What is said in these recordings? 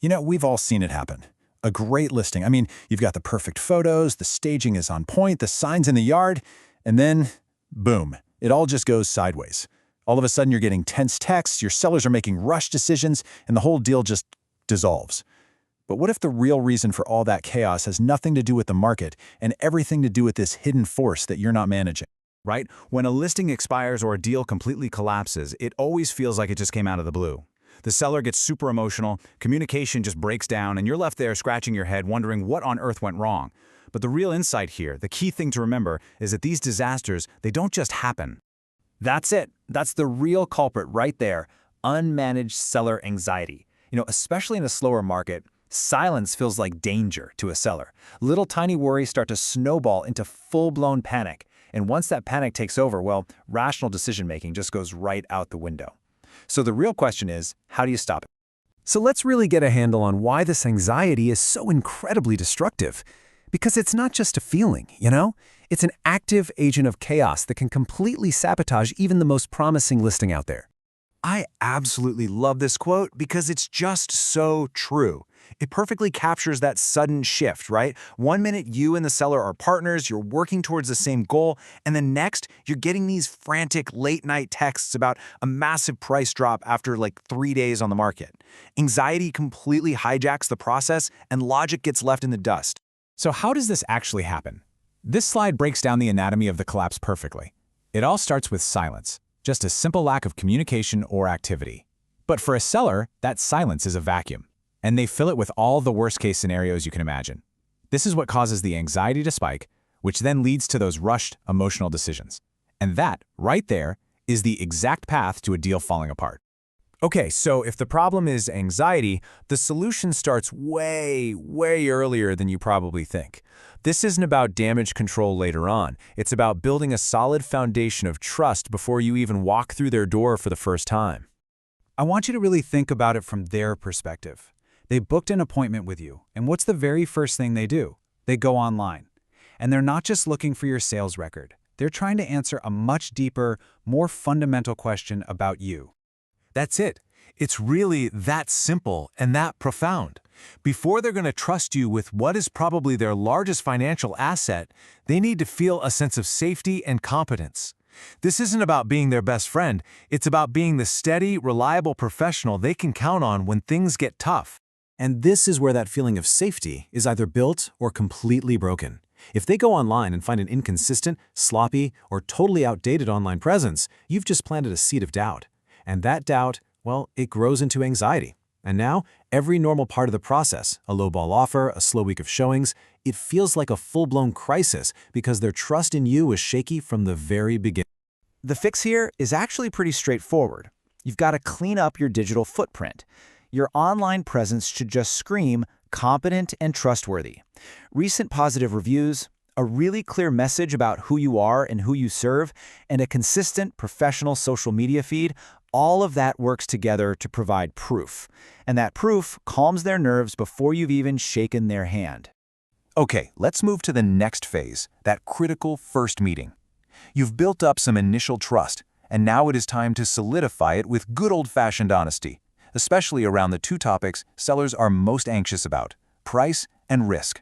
We've all seen it happen. A great listing. I mean, you've got the perfect photos, the staging is on point, the signs in the yard, and then, boom, it all just goes sideways. All of a sudden, you're getting tense texts, your sellers are making rushed decisions, and the whole deal just dissolves. But what if the real reason for all that chaos has nothing to do with the market and everything to do with this hidden force that you're not managing? Right? When a listing expires or a deal completely collapses, it always feels like it just came out of the blue. The seller gets super emotional, communication just breaks down, and you're left there scratching your head wondering what on earth went wrong. But the real insight here, the key thing to remember, is that these disasters, they don't just happen. That's it. That's the real culprit right there. Unmanaged seller anxiety. Especially in a slower market, silence feels like danger to a seller. Little tiny worries start to snowball into full-blown panic. And once that panic takes over, well, rational decision-making just goes right out the window. So the real question is, how do you stop it? So let's really get a handle on why this anxiety is so incredibly destructive. Because it's not just a feeling, It's an active agent of chaos that can completely sabotage even the most promising listing out there. I absolutely love this quote because it's just so true. It perfectly captures that sudden shift, right? One minute you and the seller are partners, you're working towards the same goal, and the next you're getting these frantic late-night texts about a massive price drop after like 3 days on the market. Anxiety completely hijacks the process and logic gets left in the dust. So how does this actually happen? This slide breaks down the anatomy of the collapse perfectly. It all starts with silence, just a simple lack of communication or activity. But for a seller, that silence is a vacuum, and they fill it with all the worst-case scenarios you can imagine. This is what causes the anxiety to spike, which then leads to those rushed, emotional decisions. And that, right there, is the exact path to a deal falling apart. Okay, so if the problem is anxiety, the solution starts way earlier than you probably think. This isn't about damage control later on. It's about building a solid foundation of trust before you even walk through their door for the first time. I want you to really think about it from their perspective. They booked an appointment with you, and what's the very first thing they do? They go online. And they're not just looking for your sales record. They're trying to answer a much deeper, more fundamental question about you. That's it. It's really that simple and that profound. Before they're going to trust you with what is probably their largest financial asset, they need to feel a sense of safety and competence. This isn't about being their best friend. It's about being the steady, reliable professional they can count on when things get tough. And this is where that feeling of safety is either built or completely broken. If they go online and find an inconsistent, sloppy, or totally outdated online presence, you've just planted a seed of doubt. And that doubt, well, it grows into anxiety. And now, every normal part of the process, a lowball offer, a slow week of showings, it feels like a full-blown crisis because their trust in you is shaky from the very beginning. The fix here is actually pretty straightforward. You've got to clean up your digital footprint. Your online presence should just scream competent and trustworthy. Recent positive reviews, a really clear message about who you are and who you serve, and a consistent professional social media feed, all of that works together to provide proof. And that proof calms their nerves before you've even shaken their hand. Okay, let's move to the next phase, that critical first meeting. You've built up some initial trust, and now it is time to solidify it with good old-fashioned honesty, especially around the two topics sellers are most anxious about, price and risk.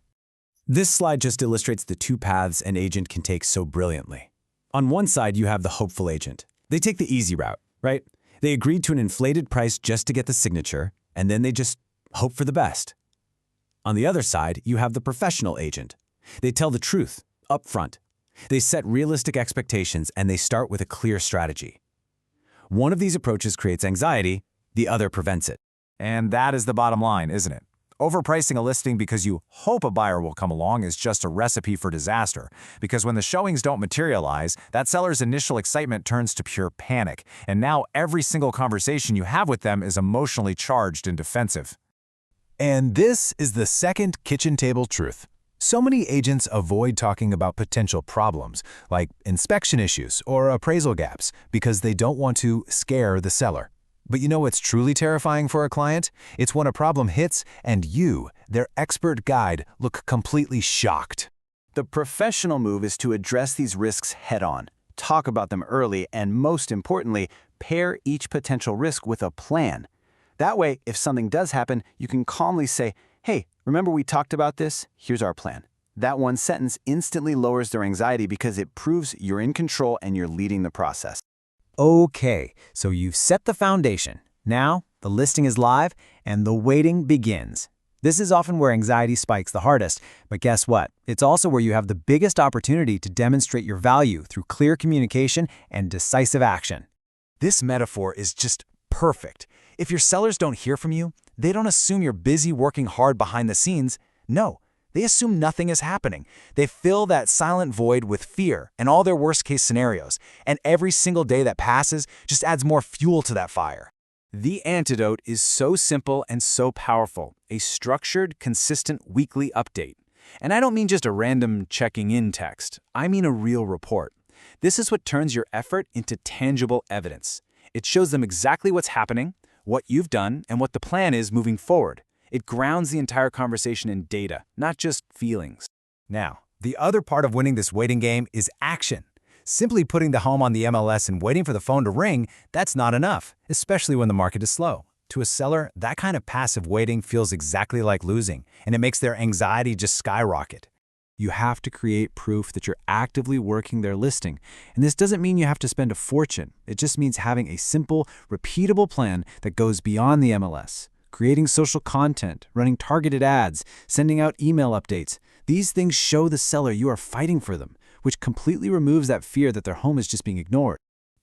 This slide just illustrates the two paths an agent can take so brilliantly. On one side, you have the hopeful agent. They take the easy route, right? They agreed to an inflated price just to get the signature, and then they just hope for the best. On the other side, you have the professional agent. They tell the truth, up front. They set realistic expectations, and they start with a clear strategy. One of these approaches creates anxiety, the other prevents it. And that is the bottom line, isn't it? Overpricing a listing because you hope a buyer will come along is just a recipe for disaster, because when the showings don't materialize, that seller's initial excitement turns to pure panic, and now every single conversation you have with them is emotionally charged and defensive. And this is the second kitchen table truth. So many agents avoid talking about potential problems, like inspection issues or appraisal gaps, because they don't want to scare the seller. But you know what's truly terrifying for a client? It's when a problem hits and you, their expert guide, look completely shocked. The professional move is to address these risks head-on, talk about them early, and most importantly, pair each potential risk with a plan. That way, if something does happen, you can calmly say, "Hey, remember we talked about this? Here's our plan." That one sentence instantly lowers their anxiety because it proves you're in control and you're leading the process. Okay, so you've set the foundation. Now, the listing is live and the waiting begins. This is often where anxiety spikes the hardest, but guess what? It's also where you have the biggest opportunity to demonstrate your value through clear communication and decisive action. This metaphor is just perfect. If your sellers don't hear from you, they don't assume you're busy working hard behind the scenes. No, they assume nothing is happening. They fill that silent void with fear and all their worst-case scenarios, and every single day that passes just adds more fuel to that fire. The antidote is so simple and so powerful, a structured, consistent weekly update. And I don't mean just a random checking-in text. I mean a real report. This is what turns your effort into tangible evidence. It shows them exactly what's happening, what you've done, and what the plan is moving forward. It grounds the entire conversation in data, not just feelings. Now, the other part of winning this waiting game is action. Simply putting the home on the MLS and waiting for the phone to ring, that's not enough, especially when the market is slow. To a seller, that kind of passive waiting feels exactly like losing, and it makes their anxiety just skyrocket. You have to create proof that you're actively working their listing. And this doesn't mean you have to spend a fortune. It just means having a simple, repeatable plan that goes beyond the MLS. Creating social content, running targeted ads, sending out email updates. These things show the seller you are fighting for them, which completely removes that fear that their home is just being ignored.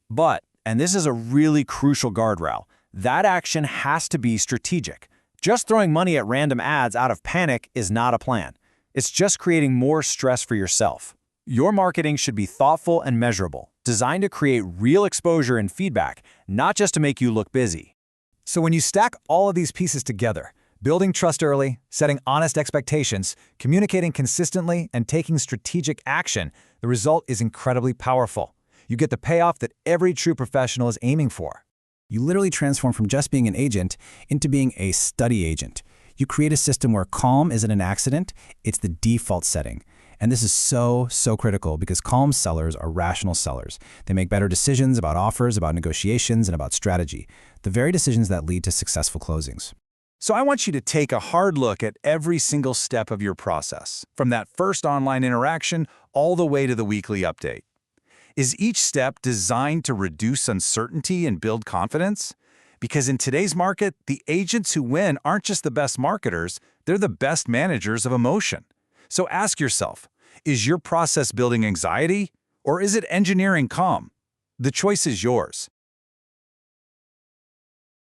But, and this is a really crucial guardrail, that action has to be strategic. Just throwing money at random ads out of panic is not a plan. It's just creating more stress for yourself. Your marketing should be thoughtful and measurable, designed to create real exposure and feedback, not just to make you look busy. So when you stack all of these pieces together, building trust early, setting honest expectations, communicating consistently, and taking strategic action, the result is incredibly powerful. You get the payoff that every true professional is aiming for. You literally transform from just being an agent into being a study agent. You create a system where calm isn't an accident, it's the default setting. And this is so critical because calm sellers are rational sellers. They make better decisions about offers, about negotiations, and about strategy. The very decisions that lead to successful closings. So I want you to take a hard look at every single step of your process, from that first online interaction all the way to the weekly update. Is each step designed to reduce uncertainty and build confidence? Because in today's market, the agents who win aren't just the best marketers, they're the best managers of emotion. So ask yourself, is your process building anxiety, or is it engineering calm? The choice is yours.